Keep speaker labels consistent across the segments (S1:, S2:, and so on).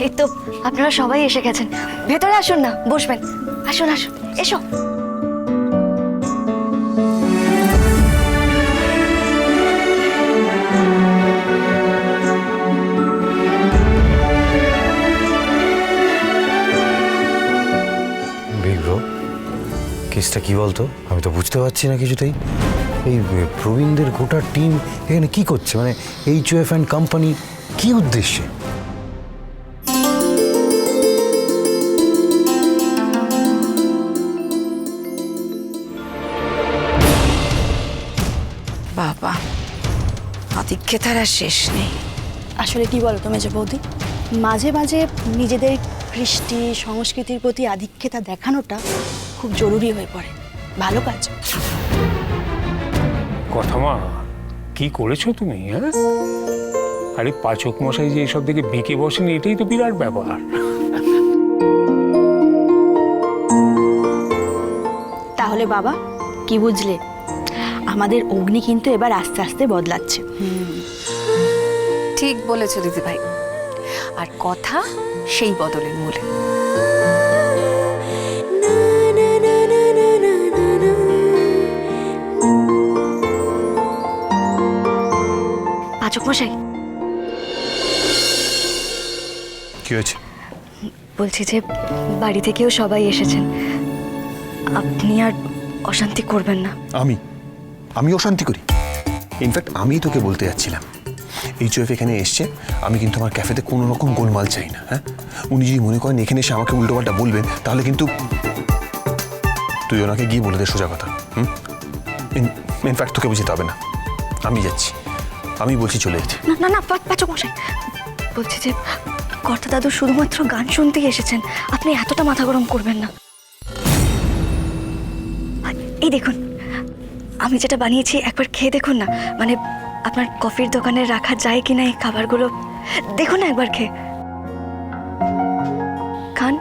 S1: এই তো আপনারা সবাই এসে গেছেন, ভেতরে আসুন না, বসবেন। আসুন আসুন, এসো।
S2: বিগ ব্রো, কেসটা কি বলতো? আমি তো বুঝতে পারছি না কিছুতেই। এই প্রবীণদের গোটা টিম এখানে কি করছে? মানে HUF অ্যান্ড কোম্পানি কি উদ্দেশ্যে?
S3: বাবা, আদিক্ষেতার আর শেষ নেই।
S4: আসলে কি বলতো মেজো বৌদি, মাঝে মাঝে নিজেদের কৃষ্টি সংস্কৃতির প্রতি আধিক্যতা দেখানোটা খুব জরুরি হয়ে পড়ে। ভালো কাজ।
S5: কথা মা, কি করেছো তুমি? হ্যাঁ, আরে পাচক মশাই যে এসব দিকে বেঁকে বসেন, এটাই তো বিরাট ব্যাপার।
S4: তাহলে বাবা কি বুঝলে, আমাদের অগ্নি কিন্তু এবার আস্তে আস্তে বদলাচ্ছে।
S3: ঠিক বলেছো দিদি ভাই, আর কথা সেই বদলের মূলে।
S1: পাচক মশাই,
S2: কি হয়েছে?
S1: বলছি যে বাড়ি থেকেও সবাই এসেছেন, আপনি আর অশান্তি করবেন না।
S6: আমি অশান্তি করি? ইনফ্যাক্ট আমি তোকে বলতে যাচ্ছিলাম, HUF এখানে এসছে, আমি কিন্তু আমার ক্যাফেতে কোনো রকম গোলমাল চাই না। হ্যাঁ, উনি যদি মনে করেন এখানে এসে আমাকে উল্টোপাল্টা বলবেন, তাহলে কিন্তু তুই ওনাকে গিয়ে বলে দে সোজা কথা। ইনফ্যাক্ট তোকে বুঝতে হবে না, আমি যাচ্ছি, আমি বলছি চলে যেতে।
S1: না না না পাচক মশাই, বলছি যে কর্তা দাদু শুধুমাত্র গান শুনতেই এসেছেন, আপনি এতটা মাথা গরম করবেন না। এই দেখুন, আমি যেটা বানিয়েছি একবার খেয়ে দেখুন না, মানে আপনার কফির দোকানে রাখা যায় কিনা এই খাবারগুলো, দেখুন না একবার খেয়ে। খান।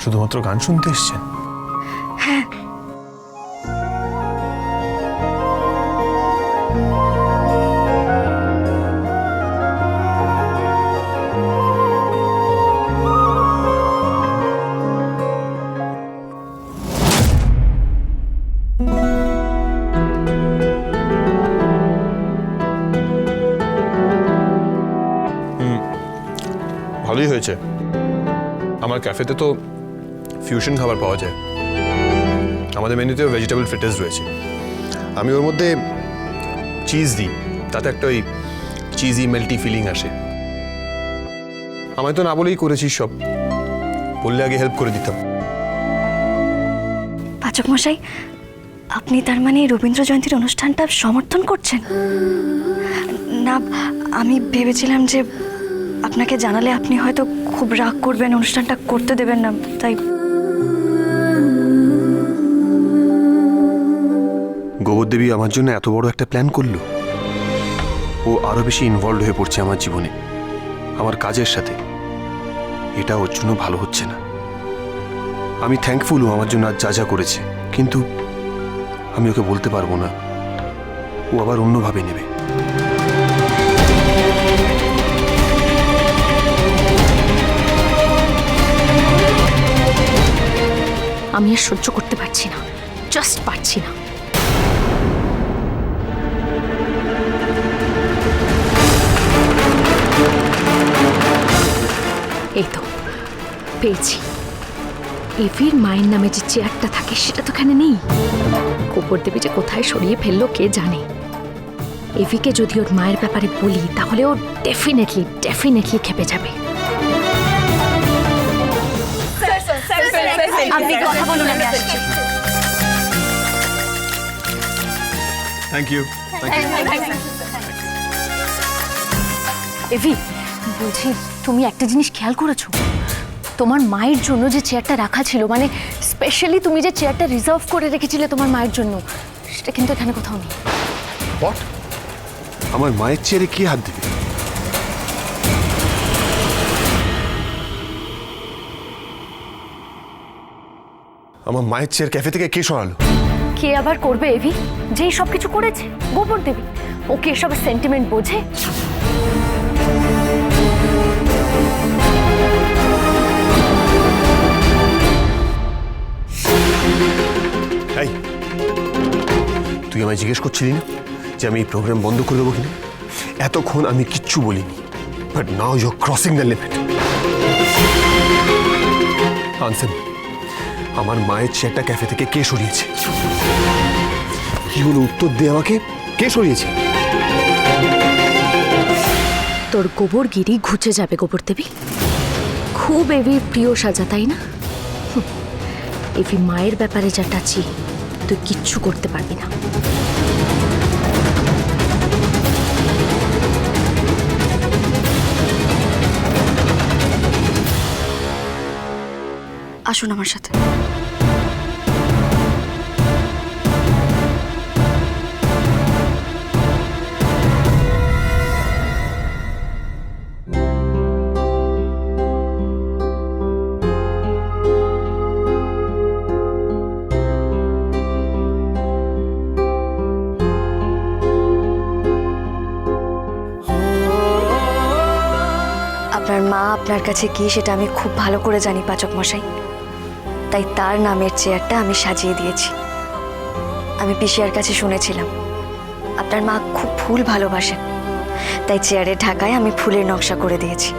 S6: শুধুমাত্র গান শুনতে এসছেন?
S1: হ্যাঁ।
S6: ভালোই হয়েছে, আমার ক্যাফেতে তো ফিউশন খাবার পাওয়া যায়। আমাদের মেনুতেও ভেজিটেবল ফ্রিটার্স রয়েছে, আমি ওর মধ্যে চিজ দিই, তাতে একটা ওই চিজি মেল্টি ফিলিং আসে। আমায় তো না বলেই করেছিস সব, বললে আগে হেল্প করে দিতাম।
S1: পাচক মশাই, আপনি তার মানে রবীন্দ্র জয়ন্তীর অনুষ্ঠানটা সমর্থন করছেন? না, আমি ভেবেছিলাম যে আপনাকে জানালে আপনি হয়তো খুব রাগ করবেন, অনুষ্ঠানটা করতে দেবেন না, তাই।
S6: গোবর দেবী আমার জন্য এত বড় একটা প্ল্যান করলো, ও আরো বেশি ইনভলভ হয়ে পড়ছে আমার জীবনে, আমার কাজের সাথে। এটা ওর জন্য ভালো হচ্ছে না। আমি থ্যাঙ্কফুল ও আমার জন্য আজ যা যা করেছে, কিন্তু আমি ওকে বলতে পারবো না, ও আবার অন্যভাবে নেবে।
S7: আমি আর সহ্য করতে পারছি না, জাস্ট পারছি না। এই তো পেয়েছি, এভির মায়ের নামে যে চেয়ারটা থাকে সেটা তো এখানে নেই। গোবর দেবী যে কোথায় সরিয়ে ফেললো কে জানে। এভিকে যদি ওর মায়ের ব্যাপারে বলি, তাহলে ও ডেফিনেটলি খেপে যাবে।
S1: আপনি কথা বলুন, আমি আসছি।
S6: Thank you.
S7: এভি, বলছি তুমি একটা জিনিস খেয়াল করেছো? তোমার মায়ের জন্য যে চেয়ারটা রাখা ছিল, মানে স্পেশালি তুমি যে চেয়ারটা রিজার্ভ করে রেখেছিলে তোমার মায়ের জন্য, সেটা কিন্তু এখানে কোথাও নেই।
S6: হোয়াট? আমার মায়ের চেয়ারে কি হাত দিবে? আমার মায়ের চেয়ার ক্যাফে থেকে কে সরালো?
S7: কে আবার করবে এভি? যেই সবকিছু করেছে গোবর দেবী। ওকে এসবের সেন্টিমেন্ট বোঝে?
S6: এই, তুই আমায় জিজ্ঞেস করছিলি না যে আমি এই প্রোগ্রাম বন্ধ করে দেবো কিনা? এতক্ষণ আমি কিচ্ছু বলিনি, but now you are crossing the limit. Answer, আমার মায়ের চেয়ারটা ক্যাফে থেকে কে সরিয়েছে? কি হলো, উত্তর দে আমাকে, কে সরিয়েছে?
S7: তোর গোবরগিরি ঘুচে যাবে গোবর দেবী। খুব এভির প্রিয় সাজা, তাই না? এভি মায়ের ব্যাপারে যা টাচি, তুই কিচ্ছু করতে পারবি না।
S1: আসুন আমার সাথে। আপনার মা আপনার কাছে কি সেটা আমি খুব ভালো করে জানি পাচক মশাই, তাই তার নামের চেয়ারটা আমি সাজিয়ে দিয়েছি। আমি পিসিয়ার কাছে শুনেছিলাম আপনার মা খুব ফুল ভালোবাসেন, তাই চেয়ারের ঢাকায় আমি ফুলের নকশা করে দিয়েছি।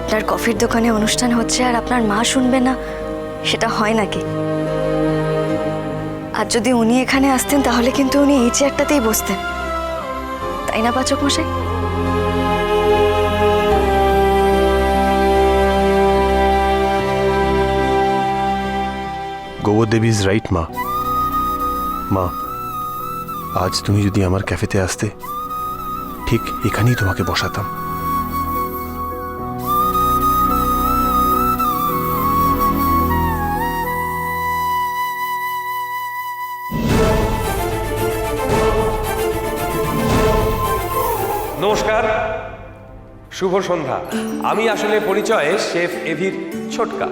S1: আপনার কফির দোকানে অনুষ্ঠান হচ্ছে আর আপনার মা শুনবে না, সেটা হয় নাকি? আর যদি উনি এখানে আসতেন তাহলে কিন্তু উনি এই চেয়ারটাতেই বসতেন, তাই না পাচক মশাই?
S6: গোবর দেবী ইজ রাইট মা। মা, আজ তুমি যদি আমার ক্যাফেতে আসতে, ঠিক এখানেই তোমাকে বসাতাম।
S8: নমস্কার, শুভ সন্ধ্যা। আমি আসলে পরিচয়ে শেফ এভির ছোটকা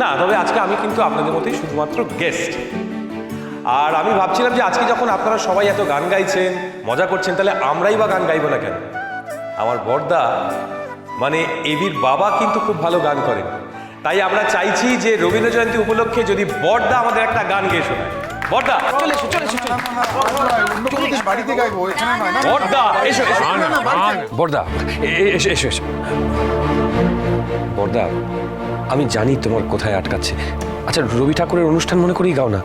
S8: না, তবে আজকে আমি কিন্তু আপনাদের মতোই শুধুমাত্র গেস্ট। আর আমি ভাবছিলাম যে আজকে যখন আপনারা সবাই এত গান গাইছেন, মজা করছেন, তাহলে আমরাই বা গান গাইবো না কেন? আমার বড়দা মানে এভির বাবা কিন্তু খুব ভালো গান করেন, তাই আমরা চাইছি যে রবীন্দ্র জয়ন্তী উপলক্ষে যদি বড়দা আমাদের একটা গান গেয়ে শোনায়। বড়দা চলে এসো, চলে এসো, বড়দা এসো, বড়দা এসো এসো এসো। বড়দা, আমি জানি তোমার কোথায় আটকাচ্ছে। আচ্ছা, রবি ঠাকুরের অনুষ্ঠান মনে করেই গাও না।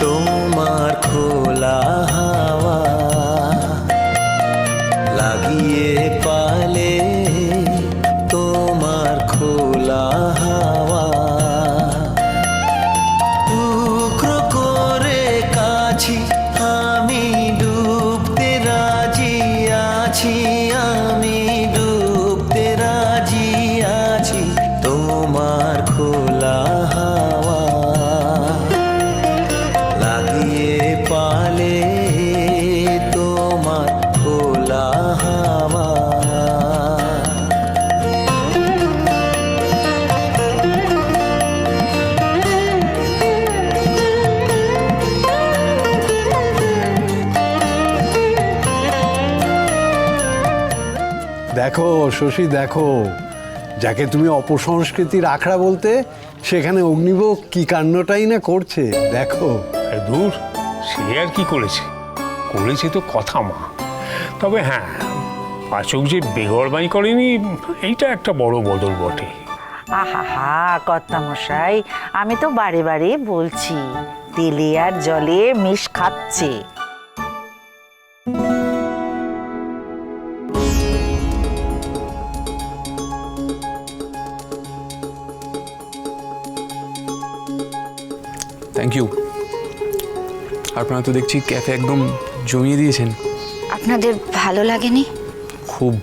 S9: তোমার খোলা হাওয়া লাগিয়ে পালে, তোমার খোলা হাওয়া টুকরো করে কাছি, আমি ডুবতে রাজি আছি, আমি ডুবতে রাজি আছি। তোমার খোলা হাওয়া লাগিয়ে পালে, তোমার খোলা হাওয়া।
S10: দেখো শশী, দেখো, যাকে তুমি অপসংস্কৃতির আখড়া বলতে, সেখানে অগ্নিভোগ কি কাণ্ডটাই না করছে, দেখো।
S5: দূর, সে আর কি করেছে, করেছে তো কথা মা। তবে হ্যাঁ, পাচক যে বেগরবাই করেনি, এইটা একটা বড় বদল বটে।
S11: আহা হা কর্তামশাই, আমি তো বারে বারে বলছি, তেলে আর জলে মিশ খাচ্ছে।
S12: Thank you. আপনারা তো দেখছি ক্যাফে একদম জমিয়ে দিয়েছেন।
S1: আপনাদের ভালো লাগেনি?
S12: খুব